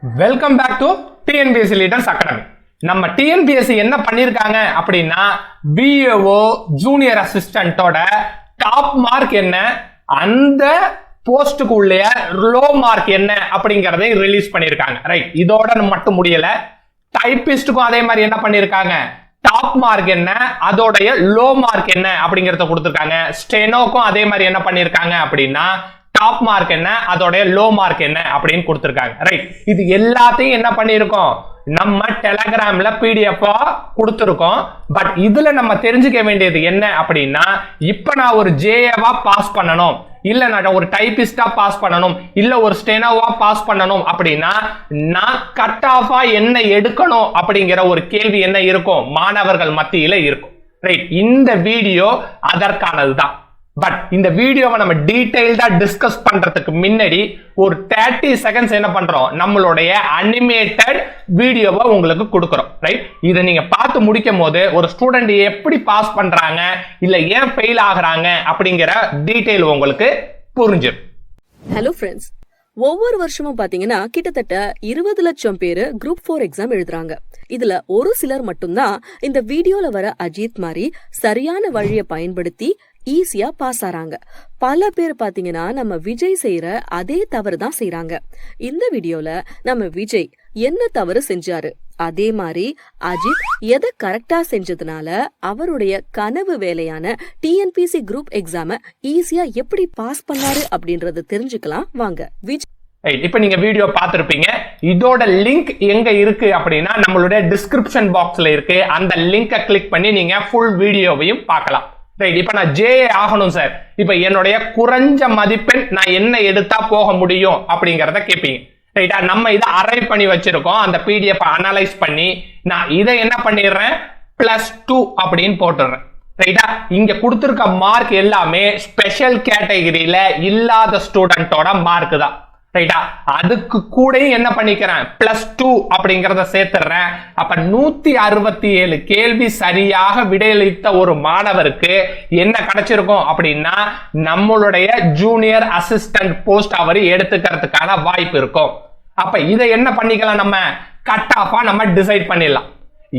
Welcome back to TNPSC leaders academy. நம்ம TNPSC என்ன பண்ணிருக்காங்க அப்படின்னா, பிஏஓ ஜூனியர் அசிஸ்டன்டோட டாப் மார்க் என்ன, அந்த போஸ்டுக்கு உள்ள லோ மார்க் என்ன அப்படிங்கறதை ரிலீஸ் பண்ணிருக்காங்க. ரைட், இதோட மட்டும் முடியல. டைபிஸ்டுக்கும் அதே மாதிரி என்ன பண்ணிருக்காங்க, டாப் மார்க் என்ன, அதோடைய லோ மார்க் என்ன அப்படிங்கறத கொடுத்திருக்காங்க. ஸ்டெனோக்கும் அதே மாதிரி என்ன பண்ணிருக்காங்க அப்படின்னா, டாப் மார்க் என்ன, அதோட லோ மார்க் என்ன அப்படின்னு கொடுத்திருக்காங்க. ரைட், இது எல்லாத்தையும் என்ன பண்ணிருக்கோம், நம்ம டெலகிராம்ல பிடிஎஃப் கொடுத்திருக்கோம். பட் இதுல நம்ம தெரிஞ்சுக்க வேண்டியது என்ன அப்படின்னா, இப்ப நான் ஒரு ஜேஏவா பாஸ் பண்ணணும், இல்ல நான் ஒரு டைபிஸ்டா பாஸ் பண்ணணும், இல்ல ஒரு ஸ்டெனோவா பாஸ் பண்ணணும் அப்படின்னா நான் கட் ஆஃபா என்ன எடுக்கணும் அப்படிங்கிற ஒரு கேள்வி என்ன இருக்கும், மாணவர்கள் மத்தியில இருக்கும். ரைட், இந்த வீடியோ அதற்கானதுதான். பட் இந்த வீடியோவை நம்ம டீடைல்டா டிஸ்கஸ் பண்றதுக்கு முன்னாடி ஒரு 30 செகண்ட்ஸ் என்ன பண்றோம், நம்மளுடைய அனிமேட்டட் வீடியோவை உங்களுக்கு கொடுக்கிறோம். ரைட், இதை நீங்க பார்த்து முடிக்கும் போது ஒரு ஸ்டூடெண்ட் எப்படி பாஸ் பண்றாங்க, இல்ல ஏன் ஃபெயில் ஆகுறாங்க அப்படிங்கிற டீடைல் உங்களுக்கு புரிஞ்சிடும். ஹலோ ஃப்ரெண்ட்ஸ், ஒவ்வொரு வருஷமும் பாத்தீங்கன்னா கிட்டத்தட்ட 20 லட்சம் பேரு குரூப் 4 எக்ஸாம் எழுதுறாங்க. இதுல ஒரு சிலர் மட்டும்தான் இந்த வீடியோல வர அஜித் மாதிரி சரியான வழியை பயன்படுத்தி ஈஸியா பாஸ் ஆறாங்க. பல பேர் பாத்தீங்கன்னா நம்ம விஜய் செய்யற அதே தவறு தான் செய்யறாங்க. இந்த வீடியோல நம்ம விஜய் என்ன தவறு செஞ்சாரு, அதே மாதிரி அஜித் எதை கரெக்டா செஞ்சதுனால அவருடைய கனவு வேலையான டிஎன்பிஎஸ்சி குரூப் எக்ஸாம ஈஸியா எப்படி பாஸ் பண்ணாரு அப்படின்றத தெரிஞ்சுக்கலாம் வாங்க. இப்ப நீங்க வீடியோ பார்த்திருப்பீங்க. இதோட லிங்க் எங்க இருக்கு அப்படின்னா நம்மளுடைய டிஸ்கிரிப்ஷன் பாக்ஸ்ல இருக்கு. அந்த லிங்கை கிளிக் பண்ணி நீங்க ஃபுல் வீடியோவையும் பார்க்கலாம். ரைட், இப்ப நான் ஜேஏ ஆகணும் சார், இப்ப என்னுடைய குறைஞ்ச மதிப்பெண் நான் என்ன எடுத்தா போக முடியும் அப்படிங்கறத கேட்பீங்க. ரைட்டா, நம்ம இதை அரைவ் பண்ணி வச்சிருக்கோம். அந்த பிடிஎஃப் அனலைஸ் பண்ணி நான் இதை என்ன பண்ணிடுறேன், +2 அப்படின்னு போட்டுடுறேன். ரைட்டா, இங்க கொடுத்திருக்க மார்க் எல்லாமே ஸ்பெஷல் கேட்டகரியில இல்லாத ஸ்டூடெண்டோட மார்க் தான். ரைட்டா, அதுக்கு கூட என்ன பண்ணிக்கிறேன், +2 அப்படிங்கறத சேர்த்துறேன். அப்ப 167 கேள்வி சரியாக விடையளித்த ஒரு மாணவருக்கு என்ன கிடைச்சிருக்கும் அப்படின்னா, நம்மளுடைய ஜூனியர் அசிஸ்டன்ட் போஸ்ட் அவர் எடுத்துக்கிறதுக்கான வாய்ப்பு இருக்கும். அப்ப இதை என்ன பண்ணிக்கலாம், நம்ம கட் ஆஃபா நம்ம டிசைட் பண்ணிடலாம்.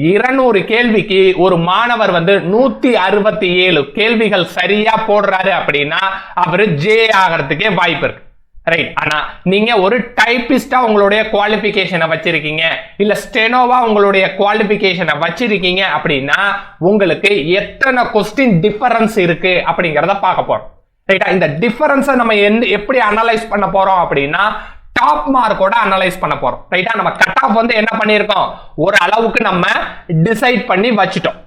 200 கேள்விக்கு ஒரு மாணவர் 167 கேள்விகள் சரியா போடுறாரு அப்படின்னா அவரு ஜே ஆகிறதுக்கே வாய்ப்பு இருக்கு. ரைட், ஆனா நீங்க ஒரு டைபிஸ்டா உங்களுடைய குவாலிஃபிகேஷனை வச்சிருக்கீங்க, இல்ல ஸ்டெனோவா உங்களுடைய குவாலிஃபிகேஷனை வச்சிருக்கீங்க அப்படின்னா உங்களுக்கு எத்தனை கொஸ்டின் டிஃபரன்ஸ் இருக்கு அப்படிங்கறத பார்க்க போறோம். ரைட்டா, இந்த டிஃபரன்ஸை நம்ம எப்படி அனலைஸ் பண்ண போறோம் அப்படின்னா டாப் மார்க்கோட அனலைஸ் பண்ண போறோம். ரைட்டா, நம்ம கட் ஆஃப் என்ன பண்ணிருக்கோம், ஒரு அளவுக்கு நம்ம டிசைட் பண்ணி வச்சிட்டோம்.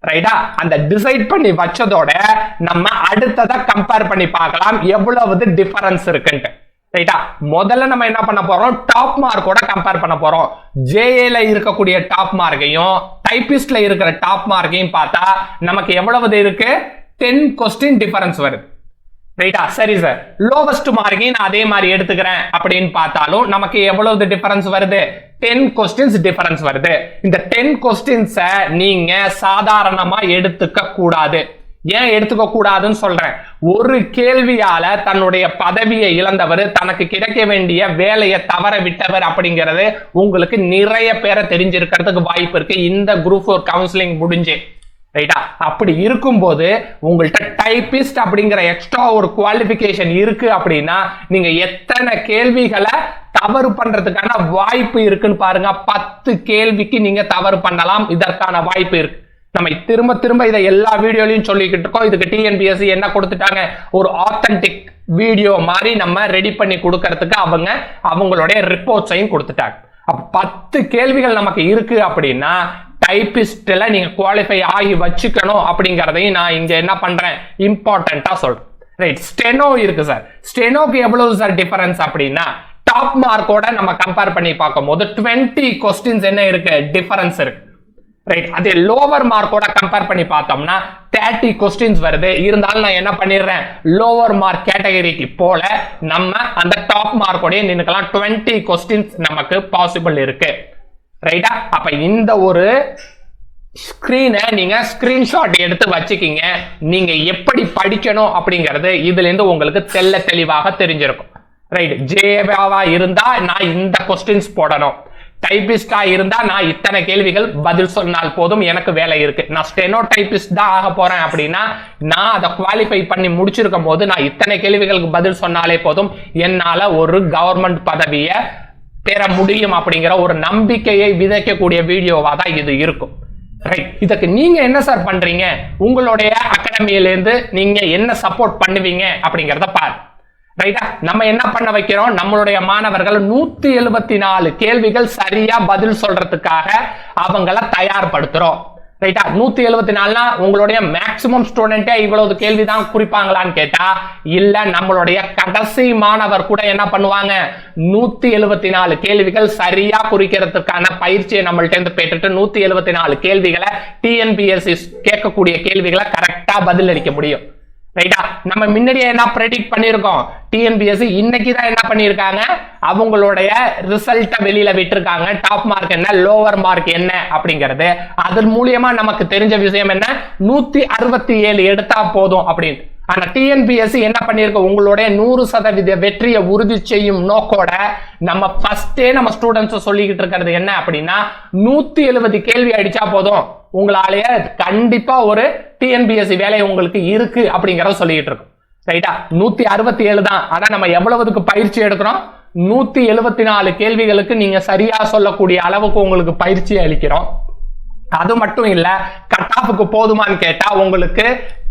ரைட்டா, அந்த டிசைட் பண்ணி வச்சதோட நம்ம அடுத்ததை கம்பேர் பண்ணி பார்க்கலாம் எவ்வளவு டிஃபரன்ஸ் இருக்குன்ட்டு. ரைட்டா, முதல்ல நம்ம என்ன பண்ண போறோம், டாப் மார்க்கோட கம்பேர் பண்ண போறோம். ஜேஏல இருக்கக்கூடிய டாப் மார்க்கையும் டைபிஸ்ட்ல இருக்கிற டாப் மார்க்கையும் பார்த்தா நமக்கு எவ்வளவு இருக்கு, 10 கொஸ்டின் டிஃபரன்ஸ் வருது. ரைட்டா, சரி சார், லோவஸ்ட் மார்க்கையும் நான் அதே மாதிரி எடுத்துக்கிறேன் அப்படின்னு பார்த்தாலும் நமக்கு எவ்வளவு டிஃபரன்ஸ் வருது, 10 கொஸ்டின்ஸ் டிஃபரன்ஸ் வருது. இந்த 10 கொஸ்டின்ஸை நீங்க சாதாரணமா எடுத்துக்க கூடாது. ஏன் எடுத்துக்க கூடாதுன்னு சொல்றேன், ஒரு கேள்வியால தன்னுடைய பதவியை இழந்தவர், தனக்கு கிடைக்க வேண்டிய வேலையை தவற விட்டவர் அப்படிங்கிறது உங்களுக்கு நிறைய பேரை தெரிஞ்சிருக்கிறதுக்கு வாய்ப்பு இருக்கு இந்த குரூப் 4 கவுன்சிலிங் முடிஞ்சு. ரைட்டா, அப்படி இருக்கும்போது உங்கள்கிட்ட டைபிஸ்ட் அப்படிங்கிற எக்ஸ்ட்ரா ஒரு குவாலிஃபிகேஷன் இருக்கு அப்படின்னா நீங்க எத்தனை கேள்விகளை தவறு பண்றதுக்கான வாய்ப்பு இருக்குன்னு பாருங்க. 10 கேள்விக்கு நீங்க தவறு பண்ணலாம், இதற்கான வாய்ப்பு இருக்கு. நம்ம திரும்ப திரும்ப இதை எல்லா வீடியோலையும் சொல்லிக்கிட்டு இருக்கோம். இதுக்கு டிஎன்பிஎஸ்சி என்ன கொடுத்துட்டாங்க, ஒரு ஆத்தென்டிக் வீடியோ மாதிரி நம்ம ரெடி பண்ணி கொடுக்கறதுக்கு அவங்களுடைய ரிப்போர்ட்ஸையும் கொடுத்துட்டாங்க. அப்ப 10 கேள்விகள் நமக்கு இருக்கு அப்படின்னா டைபிஸ்ட்ல நீங்க குவாலிஃபை ஆகி வச்சுக்கணும் அப்படிங்கறதையும் நான் இங்க என்ன பண்றேன், இம்பார்ட்டன்டா சொல்றேன். ரைட், ஸ்டெனோ இருக்கு சார், ஸ்டெனோக்கு எவ்வளவு சார் டிஃபரன்ஸ் அப்படின்னா டாப் மார்க்கோட நம்ம கம்பேர் பண்ணி பார்க்கும் போது 20 கொஸ்டின்ஸ் என்ன இருக்கு, டிஃபரன்ஸ் இருக்கு. ரைட், அதே லோவர் மார்க்கோட கம்பேர் பண்ணி பார்த்தோம்னா 30 கொஸ்டின்ஸ் வருது. இருந்தாலும் நான் என்ன பண்ணிடுறேன், லோவர் மார்க் கேட்டகரிக்கு போல நம்ம அந்த டாப் மார்க்கோடய நின்னுக்கலாம். 20 கொஸ்டின்ஸ் நமக்கு பாசிபிள் இருக்கு. ரைட்டா, அப்ப இந்த ஒரு ஸ்கிரீனை நீங்க ஸ்கிரீன்ஷாட் எடுத்து வச்சுக்கிங்க. நீங்க எப்படி படிக்கணும் அப்படிங்கிறது இதுல இருந்து உங்களுக்கு தெளிவாக தெரிஞ்சிருக்கும். ரைட். ஜேவாவா இருந்தா நான் இந்த கொஸ்டின்ஸ் போடணும், டைபிஸ்டா இருந்தா நான் இத்தனை கேள்விகள் பதில் சொன்னால் போதும், எனக்கு வேலை இருக்கு. நான் ஸ்டெனோ டைபிஸ்ட் தான் ஆக போறேன் அப்படின்னா நான் அதை குவாலிஃபை பண்ணி முடிச்சிருக்கும் போது நான் இத்தனை கேள்விகளுக்கு பதில் சொன்னாலே போதும், என்னால ஒரு கவர்மெண்ட் பதவியை பெற முடியும் அப்படிங்கிற ஒரு நம்பிக்கையை விதைக்கக்கூடிய வீடியோவா தான் இது இருக்கும். ரைட். இதுக்கு நீங்க என்ன சார் பண்றீங்க, உங்களுடைய அகாடமியில இருந்து நீங்க என்ன சப்போர்ட் பண்ணுவீங்க அப்படிங்கறத பாரு. ரைட்டா. நம்ம என்ன பண்ண வைக்கிறோம், நம்மளுடைய மாணவர்கள் 174 கேள்விகள் சரியா பதில் சொல்றதுக்காக அவங்கள தயார்படுத்துறோம். ரைட்டா. 174னா உங்களுடைய மேக்சிமம் ஸ்டூடெண்டே இவ்வளவு கேள்விதான் குறிப்பாங்களான்னு கேட்டா இல்ல, நம்மளுடைய கடைசி மாணவர் கூட என்ன பண்ணுவாங்க, 174 கேள்விகள் சரியா குறிக்கிறதுக்கான பயிற்சியை நம்மள்ட்ட இருந்து பெற்றுட்டு 174 கேள்விகளை டிஎன்பிஎஸ்சி கேட்கக்கூடிய கேள்விகளை கரெக்டா பதில் அளிக்க முடியும். ரைட்டா. நம்ம முன்னாடியே என்ன ப்ரெடிக்ட் பண்ணிருக்கோம், டிஎன்பிஎஸ்சி இன்னைக்கு தான் என்ன பண்ணிருக்காங்க, அவங்களுடைய ரிசல்ட்டை வெளியில விட்டுருக்காங்க. டாப் மார்க் என்ன, லோவர் மார்க் என்ன அப்படிங்கிறது. அதன் மூலியமா நமக்கு தெரிஞ்ச விஷயம் என்ன, 167 எடுத்தா போதும் அப்படின்னு. ஆனா டிஎன்பிஎஸ்சி என்ன பண்ணிருக்கு, உங்களுடைய 100% வெற்றியை உறுதி செய்யும் நோக்கோட நம்ம ஃபர்ஸ்டே நம்ம ஸ்டூடெண்ட்ஸ் சொல்லிக்கிட்டு இருக்கிறது என்ன அப்படின்னா 170 கேள்வி அடிச்சா போதும், உங்களாலேயே கண்டிப்பா ஒரு டிஎன்பிஎஸ்சி வேலை உங்களுக்கு இருக்கு அப்படிங்கறத சொல்லிட்டு இருக்கும். ரைட்டா. 167 தான். ஆனா நம்ம எவ்வளவுக்கு பயிற்சி எடுக்கிறோம், 174 கேள்விகளுக்கு நீங்க சரியா சொல்லக்கூடிய அளவுக்கு உங்களுக்கு பயிற்சி அளிக்கிறோம். அது மட்டும் இல்ல, கட் ஆஃப்க்கு போதுமான்னு கேட்டா உங்களுக்கு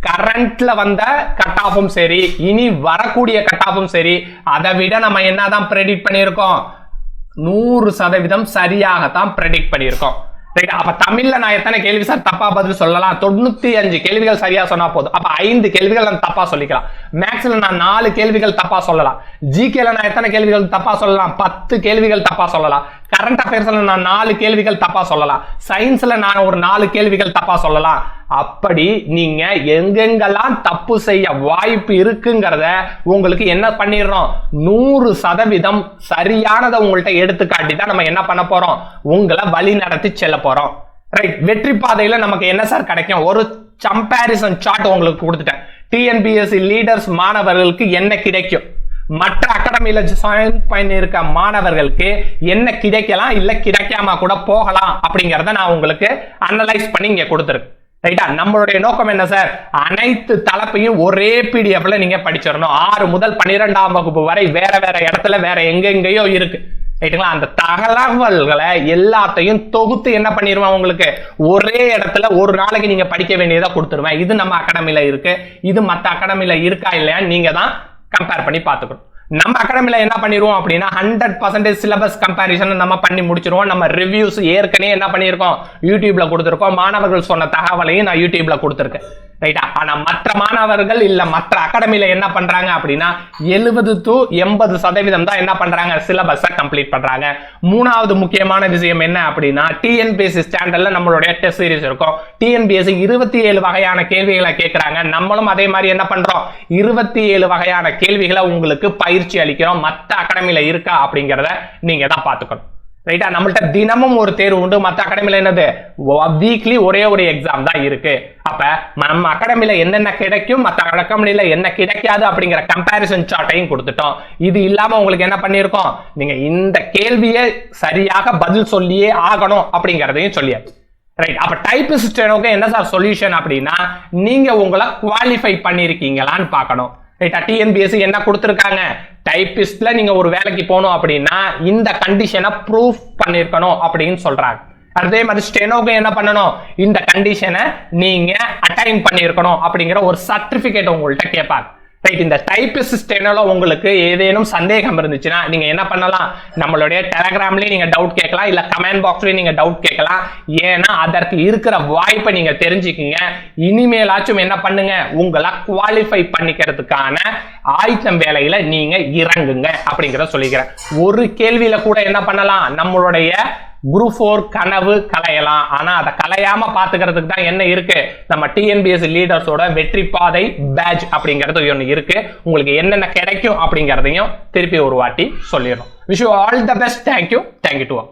கரண்ட்ல வந்த கட் ஆஃபும் சரி, இனி வரக்கூடிய கட் ஆஃபும் சரி, அதை விட நம்ம என்னதான் ப்ரெடிக்ட் பண்ணியிருக்கோம், 100% சரியாகத்தான் ப்ரெடிக்ட் பண்ணியிருக்கோம். ரைட். அப்ப தமிழ்ல நான் எத்தனை கேள்வி சார் தப்பா பதில் சொல்லலாம், 95 கேள்விகள் சரியா சொன்னா போதும். அப்ப 5 கேள்விகள் நான் தப்பா சொல்லிக்கலாம். மேக்ஸ்ல நான் 4 கேள்விகள் தப்பா சொல்லலாம். ஜிகேல நான் எத்தனை கேள்விகள் தப்பா சொல்லலாம், 10 கேள்விகள் தப்பா சொல்லலாம். கரண்ட் அஃபேர்ஸ்ல நான் 4 கேள்விகள் தப்பா சொல்லலாம். சயின்ஸ்ல நான் ஒரு 4 கேள்விகள் தப்பா சொல்லலாம். அப்படி நீங்க எங்கெங்கெல்லாம் தப்பு செய்ய வாய்ப்பு இருக்குங்கிறத உங்களுக்கு என்ன பண்ணிடுறோம், 100% சரியானதை உங்கள்கிட்ட எடுத்துக்காட்டி தான் நம்ம என்ன பண்ண போறோம், உங்களை வழி நடத்தி செல்ல போறோம். ரைட். வெற்றி பாதையில நமக்கு என்ன சார் கிடைக்கும், ஒரு கம்பேரிசன் சார்ட் உங்களுக்கு கொடுத்துட்டேன். டிஎன்பிஎஸ்சி லீடர்ஸ் மாணவர்களுக்கு என்ன கிடைக்கும், மற்ற அகாடமியில ஜாயின் பண்ணியிருக்க மாணவர்களுக்கு என்ன கிடைக்கலாம், இல்ல கிடைக்காம கூட போகலாம் அப்படிங்கறத நான் உங்களுக்கு அனலைஸ் பண்ணி இங்க கொடுத்துருக்கேன். ரைட்டா. நம்மளுடைய நோக்கம் என்ன சார், அனைத்து தலைப்பையும் ஒரே பிடிஎஃப்ல நீங்க படிச்சிடணும். 6 முதல் 12ஆம் வகுப்பு வரை வேற வேற இடத்துல வேற எங்கெங்கயோ இருக்கு. ரைட்டுங்களா. அந்த தகவல்களை எல்லாத்தையும் தொகுத்து என்ன பண்ணிடுவேன், உங்களுக்கு ஒரே இடத்துல ஒரு நாளைக்கு நீங்க படிக்க வேண்டியதா கொடுத்துருவேன். இது நம்ம அகாடமியில இருக்கு, இது மற்ற அகாடமியில இருக்கா இல்லையா நீங்க தான் கம்பேர் பண்ணி பார்த்துக்கணும். நம்ம அகாடமியில என்ன பண்ணிடுவோம் அப்படின்னா 100% சிலபஸ் கம்பேரிசன் நம்ம பண்ணி முடிச்சிருவோம். நம்ம ரிவ்யூஸ் ஏற்கனவே என்ன பண்ணியிருக்கோம், யூடியூப்ல கொடுத்துருக்கோம். மாணவர்கள் சொன்ன தகவலையும் நான் யூடியூப்ல கொடுத்துருக்கேன். ரைட்டா. ஆனா மற்ற மாணவர்கள் இல்ல மற்ற அகாடமியில என்ன பண்றாங்க அப்படின்னா 70 to 80% தான் என்ன பண்றாங்க, சிலபஸை கம்ப்ளீட் பண்றாங்க. மூணாவது முக்கியமான விஷயம் என்ன அப்படின்னா டிஎன்பிஎஸ்சி ஸ்டாண்டர்ட்ல நம்மளுடைய டெஸ்ட் சீரிஸ் இருக்கும். டிஎன்பிஎஸ்சி 27 வகையான கேள்விகளை கேட்கறாங்க. நம்மளும் அதே மாதிரி என்ன பண்றோம், 27 வகையான கேள்விகளை உங்களுக்கு பயிற்சி அளிக்கிறோம். மற்ற அகாடமியில இருக்கா அப்படிங்கறத நீங்க தான் பாத்துக்கணும். ரைட்டா. நம்மள்ட்ட தினமும் ஒரு தேர்வு உண்டு. மற்ற அகாடமியில என்னது, வீக்லி ஒரே ஒரு எக்ஸாம் தான் இருக்கு. அப்ப நம்ம அகாடமியில என்னென்ன கிடைக்கும், மற்ற அகாடமியில என்ன கிடைக்காது அப்படிங்கிற கம்பேரிசன் சார்ட்டையும் கொடுத்துட்டோம். இது இல்லாம உங்களுக்கு என்ன பண்ணிருக்கோம், நீங்க இந்த கேள்வியை சரியாக பதில் சொல்லியே ஆகணும் அப்படிங்கறதையும் சொல்லியாச்சு. ரைட். அப்ப டைபிஸ்ட் ஸ்டெனோக்கு என்ன சார் சொல்யூஷன் அப்படின்னா நீங்க உங்களை குவாலிஃபை பண்ணிருக்கீங்களான்னு பார்க்கணும். ரைட்டா. டிஎன்பிஎஸ்சி என்ன கொடுத்திருக்காங்க, டைபிஸ்ட்ல நீங்க ஒரு வேலைக்கு போகணும் அப்படின்னா இந்த கண்டிஷனை ப்ரூஃப் பண்ணிருக்கணும் அப்படின்னு சொல்றாங்க. அதே மாதிரி ஸ்டெனோக்கு என்ன பண்ணணும், இந்த கண்டிஷனை நீங்க அட்டைன் பண்ணிருக்கணும் அப்படிங்கிற ஒரு சர்டிபிகேட் உங்கள்கிட்ட கேட்பாங்க. ரைட். இந்த டைபிஸ்ட் ஸ்டெனோல உங்களுக்கு ஏதேனும் சந்தேகம் இருந்துச்சுன்னா நீங்க என்ன பண்ணலாம், நம்மளுடைய டெலகிராம்லயே நீங்க டவுட் கேட்கலாம், இல்ல கமெண்ட் பாக்ஸ்லயே நீங்க டவுட் கேட்கலாம். ஏன்னா அதற்கு இருக்கிற வாய்ப்பை நீங்க தெரிஞ்சுக்கீங்க. இனிமேலாச்சும் என்ன பண்ணுங்க, உங்களை குவாலிஃபை பண்ணிக்கிறதுக்கான ஆயத்தம் வேலையில நீங்க இறங்குங்க அப்படிங்கிறத சொல்லிக்கிறேன். ஒரு கேள்வியில கூட என்ன பண்ணலாம், நம்மளுடைய குரூப் 4 கனவு கலையலாம். ஆனா அதை கலையாம பாத்துக்கிறதுக்கு தான் என்ன இருக்கு, நம்ம டிஎன்பிஎஸ்சி லீடர்ஸோட வெற்றி பாதை பேட்ச் அப்படிங்கிறது ஒன்று இருக்கு. உங்களுக்கு என்னென்ன கிடைக்கும் அப்படிங்கிறதையும் திருப்பி ஒரு வாட்டி சொல்லிடுறோம். Wish you all the best. Thank you to all.